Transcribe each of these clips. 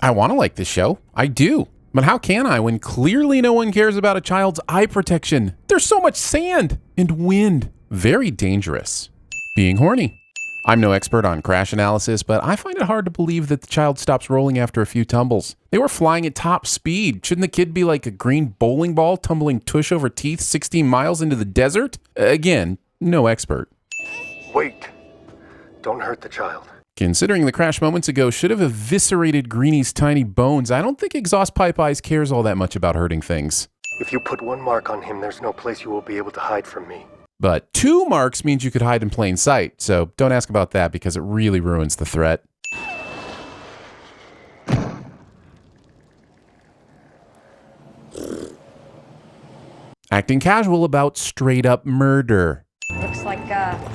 I want to like this show. I do. But how can I when clearly no one cares about a child's eye protection? There's so much sand and wind. Very dangerous. Being horny. I'm no expert on crash analysis, but I find it hard to believe that the child stops rolling after a few tumbles. They were flying at top speed. Shouldn't the kid be like a green bowling ball tumbling tush over teeth 16 miles into the desert? Again, no expert. Wait. Don't hurt the child. Considering the crash moments ago should have eviscerated Greenie's tiny bones, I don't think Exhaust Pipe Eyes cares all that much about hurting things. If you put one mark on him, there's no place you will be able to hide from me. But 2 marks means you could hide in plain sight, so don't ask about that because it really ruins the threat. Acting casual about straight up murder. Looks like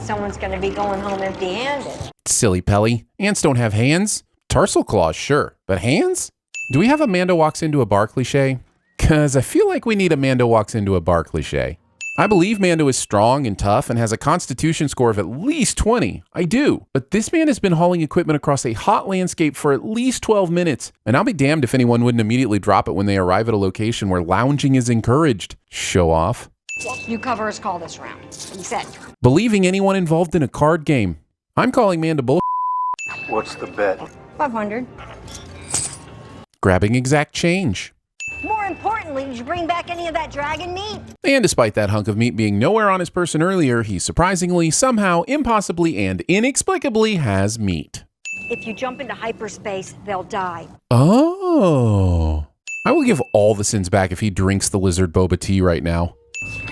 someone's going to be going home empty-handed. Silly Pelly. Ants don't have hands. Tarsal claws, sure. But hands? Do we have Amanda walks into a bar cliche? Because I feel like we need Amanda walks into a bar cliche. I believe Mando is strong and tough and has a constitution score of at least 20. I do. But this man has been hauling equipment across a hot landscape for at least 12 minutes. And I'll be damned if anyone wouldn't immediately drop it when they arrive at a location where lounging is encouraged. Show off. You cover his call this round. He said. Believing anyone involved in a card game. I'm calling Mando bull. What's the bet? 500. Grabbing exact change. More importantly, did you bring back any of that dragon meat? And despite that hunk of meat being nowhere on his person earlier, he surprisingly, somehow, impossibly, and inexplicably has meat. If you jump into hyperspace, they'll die. Oh. I will give all the sins back if he drinks the lizard boba tea right now.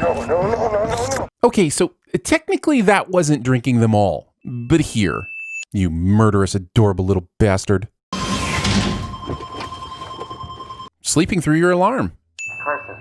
No. Okay, so technically that wasn't drinking them all. But here, you murderous, adorable little bastard. Sleeping through your alarm. Carson,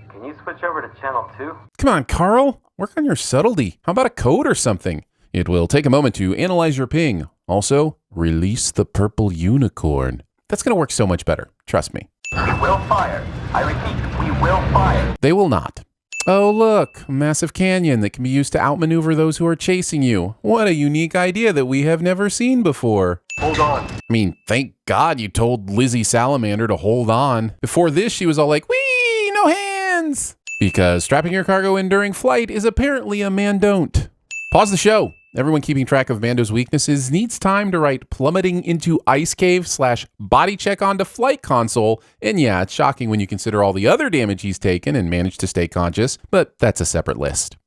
can you switch over to channel 2? Come on, Carl. Work on your subtlety. How about a code or something? It will take a moment to analyze your ping. Also, release the purple unicorn. That's going to work so much better. Trust me. We will fire. I repeat, we will fire. They will not. Oh, look, a massive canyon that can be used to outmaneuver those who are chasing you. What a unique idea that we have never seen before. Hold on. I mean, thank God you told Lizzie Salamander to hold on. Before this, she was all like, whee, no hands. Because strapping your cargo in during flight is apparently a man don't. Pause the show. Everyone keeping track of Mando's weaknesses needs time to write plummeting into ice cave / body check onto flight console. And yeah, it's shocking when you consider all the other damage he's taken and managed to stay conscious, but that's a separate list.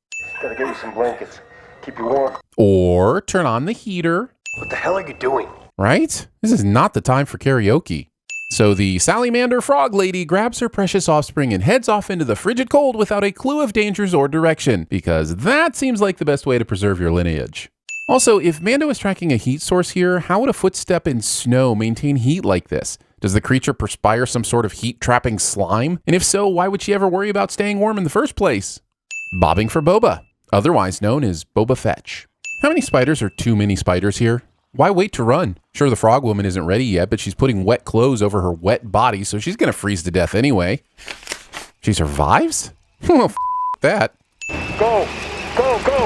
Gotta get you some blankets. Keep you warm. Or turn on the heater. What the hell are you doing? Right? This is not the time for karaoke. So the Salamander frog lady grabs her precious offspring and heads off into the frigid cold without a clue of dangers or direction, because that seems like the best way to preserve your lineage. Also, if Mando is tracking a heat source here, how would a footstep in snow maintain heat like this? Does the creature perspire some sort of heat-trapping slime? And if so, why would she ever worry about staying warm in the first place? Bobbing for Boba, otherwise known as Boba Fetch. How many spiders are too many spiders here? Why wait to run? Sure, the frog woman isn't ready yet, but she's putting wet clothes over her wet body, so she's gonna freeze to death anyway. She survives? Well, that. Go,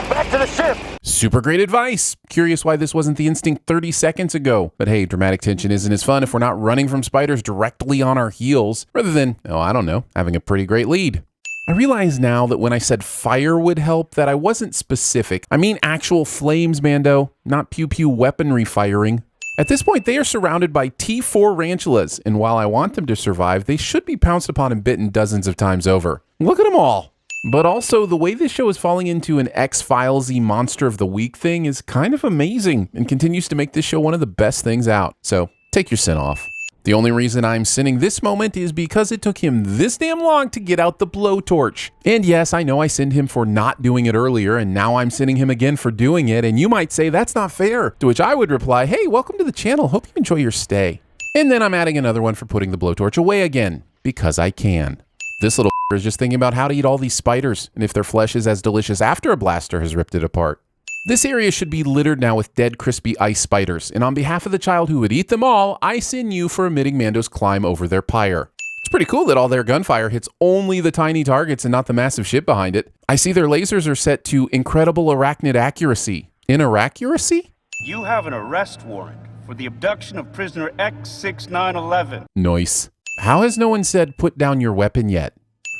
back to the ship. Super great advice. Curious why this wasn't the instinct 30 seconds ago. But hey, dramatic tension isn't as fun if we're not running from spiders directly on our heels, rather than, oh, I don't know, having a pretty great lead. I realize now that when I said fire would help, that I wasn't specific. I mean actual flames, Mando, not pew-pew weaponry firing. At this point, they are surrounded by T4 rantulas, and while I want them to survive, they should be pounced upon and bitten dozens of times over. Look at them all. But also, the way this show is falling into an X-Files-y monster of the week thing is kind of amazing, and continues to make this show one of the best things out. So, take your sin off. The only reason I'm sinning this moment is because it took him this damn long to get out the blowtorch. And yes, I know I sinned him for not doing it earlier, and now I'm sinning him again for doing it, and you might say that's not fair. To which I would reply, hey, welcome to the channel, hope you enjoy your stay. And then I'm adding another one for putting the blowtorch away again, because I can. This little is just thinking about how to eat all these spiders, and if their flesh is as delicious after a blaster has ripped it apart. This area should be littered now with dead, crispy ice spiders, and on behalf of the child who would eat them all, I sin you for omitting Mando's climb over their pyre. It's pretty cool that all their gunfire hits only the tiny targets and not the massive ship behind it. I see their lasers are set to incredible arachnid accuracy. Inaccuracy? You have an arrest warrant for the abduction of prisoner X6911. Nice. How has no one said put down your weapon yet?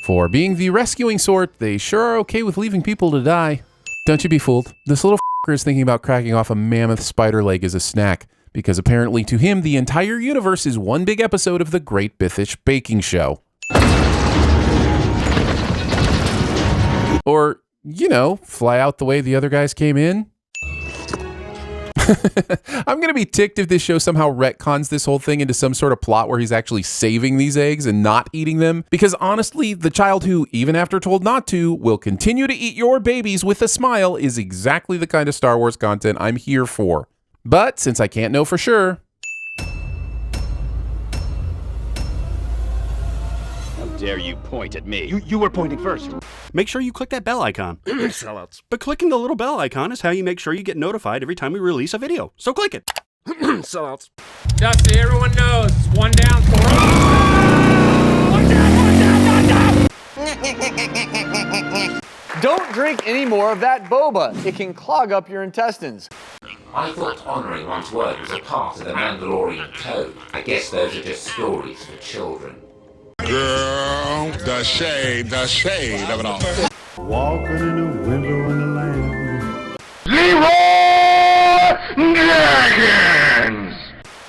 For being the rescuing sort, they sure are okay with leaving people to die. Don't you be fooled. This little f***er is thinking about cracking off a mammoth spider leg as a snack, because apparently to him the entire universe is one big episode of the Great Bithish Baking Show. Or, you know, fly out the way the other guys came in. I'm going to be ticked if this show somehow retcons this whole thing into some sort of plot where he's actually saving these eggs and not eating them. Because honestly, the child who, even after told not to, will continue to eat your babies with a smile is exactly the kind of Star Wars content I'm here for. But since I can't know for sure... How dare you point at me? You were pointing first. Make sure you click that bell icon. Sellouts. But clicking the little bell icon is how you make sure you get notified every time we release a video. So click it. Sellouts. Dusty, everyone knows. It's one down, four. Don't drink any more of that boba. It can clog up your intestines. I thought honouring one's word was a part of the Mandalorian code. I guess those are just stories for children. Girl, the shade of it all. Walking in the window in the land. Leroy Jenkins!